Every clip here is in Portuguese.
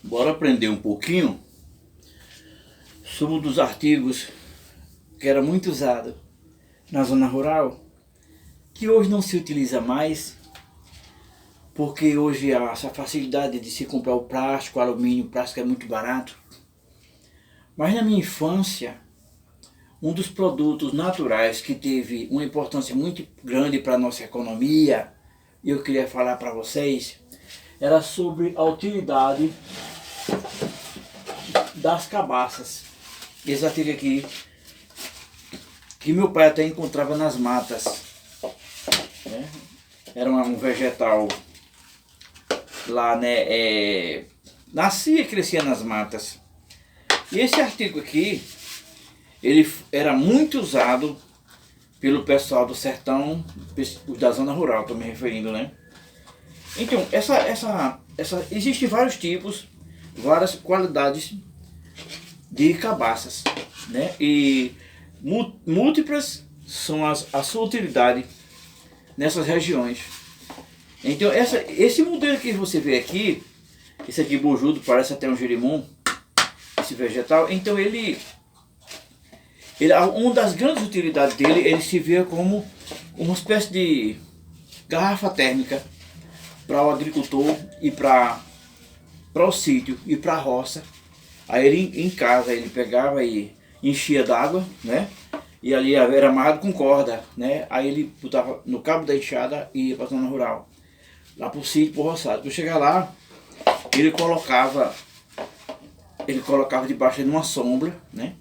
Bora aprender um pouquinho sobre um dos artigos que era muito usado na zona rural, que hoje não se utiliza mais, porque hoje há essa facilidade de se comprar o plástico, o alumínio, o plástico é muito barato. Mas na minha infância, um dos produtos naturais que teve uma importância muito grande para a nossa economia, e eu queria falar para vocês, era sobre a utilidade das cabaças. Esse artigo aqui, que meu pai até encontrava nas matas, né? Era um vegetal lá, né? Nascia e crescia nas matas. E esse artigo aqui, ele era muito usado pelo pessoal do sertão, da zona rural, estou me referindo, né? Então, existem vários tipos, várias qualidades de cabaças, né? E múltiplas são a sua utilidade nessas regiões. Então, esse modelo que você vê aqui, esse aqui bojudo, parece até um jerimum, esse vegetal, então uma das grandes utilidades dele, ele se vê como uma espécie de garrafa térmica para o agricultor e para o sítio e para a roça. Aí ele em casa ele pegava e enchia d'água, né? E ali era amarrado com corda, né? Aí ele botava no cabo da enxada e ia para a zona rural, lá para o sítio, para o roçado. Para chegar lá, ele colocava debaixo de uma sombra, né?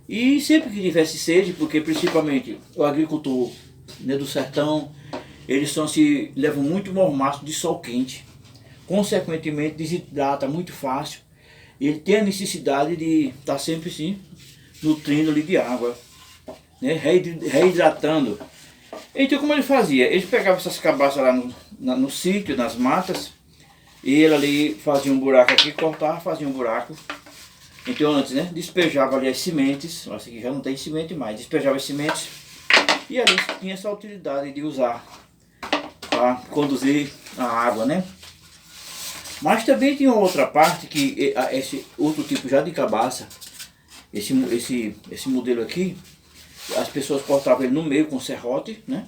E sempre que tivesse sede, porque principalmente o agricultor, né, do sertão, eles levam muito mormaço de sol quente, consequentemente desidrata muito fácil, e ele tem a necessidade de estar sempre assim, nutrindo ali de água, né, reidratando. Então como ele fazia? Ele pegava essas cabaças lá no sítio, nas matas, e ele ali fazia um buraco aqui, cortava, fazia um buraco. Então antes, né, despejava ali as sementes, nossa, aqui já não tem semente mais, despejava as sementes, e ali tinha essa utilidade de usar para conduzir a água, né? Mas também tinha outra parte que esse outro tipo já de cabaça, esse modelo aqui, as pessoas cortavam ele no meio com serrote, né?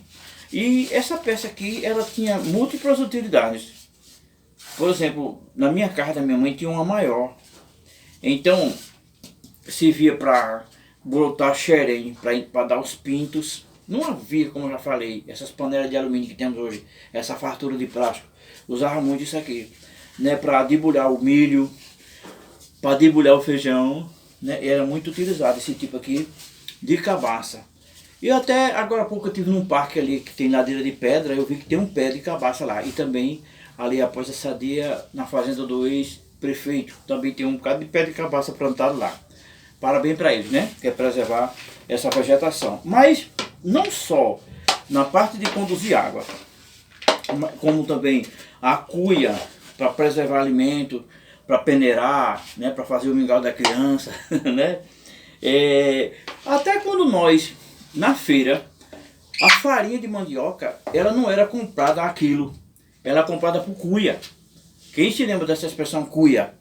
E essa peça aqui, ela tinha múltiplas utilidades. Por exemplo, na minha casa da minha mãe tinha uma maior. Então, servia para brotar xerém, para dar os pintos. Não havia, como eu já falei, essas panelas de alumínio que temos hoje, essa fartura de plástico. Usava muito isso aqui, né, para debulhar o milho, para debulhar o feijão, né? Era muito utilizado esse tipo aqui de cabaça. E até agora há pouco eu estive num parque ali que tem ladeira de pedra, eu vi que tem um pé de cabaça lá. E também ali após a Sadia, na fazenda do ex-prefeito, também tem um bocado de pé de cabaça plantado lá. Parabéns para eles, né? Que é preservar essa vegetação. Mas não só na parte de conduzir água, como também a cuia para preservar alimento, para peneirar, né? Para fazer o mingau da criança, né? Até quando nós, na feira, a farinha de mandioca, ela não era comprada a quilo, ela era comprada por cuia. Quem se lembra dessa expressão cuia?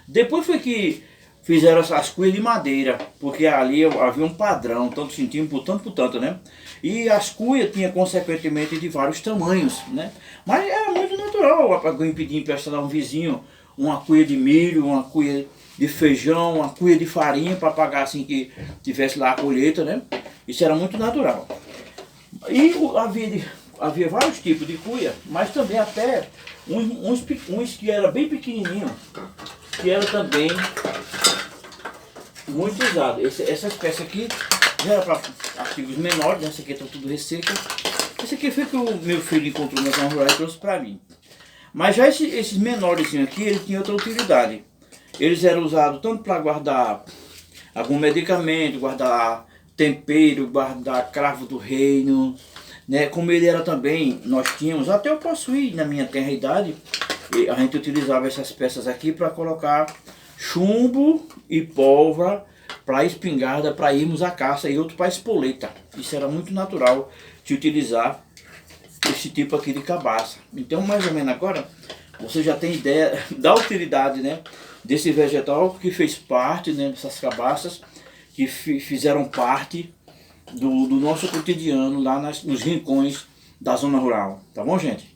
Depois foi que fizeram essas cuias de madeira, porque ali havia um padrão, tanto centímetro por tanto, né? E as cuias tinham consequentemente de vários tamanhos, né? Mas era muito natural, alguém pedir emprestado a um vizinho uma cuia de milho, uma cuia de feijão, uma cuia de farinha para pagar assim que tivesse lá a colheita, né? Isso era muito natural. E havia vários tipos de cuia, mas também até uns que era bem pequenininho, que era também muito usado. Essas peças aqui já era para artigos menores, né? Essa aqui está tudo resseca. Esse aqui foi que o meu filho encontrou na zona rural e trouxe para mim. Mas já esses menores aqui, ele tinha outra utilidade. Eles eram usados tanto para guardar algum medicamento, guardar tempero, guardar cravo do reino, né? Como ele era também, nós tínhamos, até eu possuí na minha tenra idade, a gente utilizava essas peças aqui para colocar chumbo e pólvora para espingarda, para irmos à caça, e outro para espoleta. Isso era muito natural de utilizar esse tipo aqui de cabaça. Então mais ou menos agora você já tem ideia da utilidade, né, desse vegetal que fez parte, né, dessas cabaças que fizeram parte do nosso cotidiano lá nos rincões da zona rural. Tá bom, gente?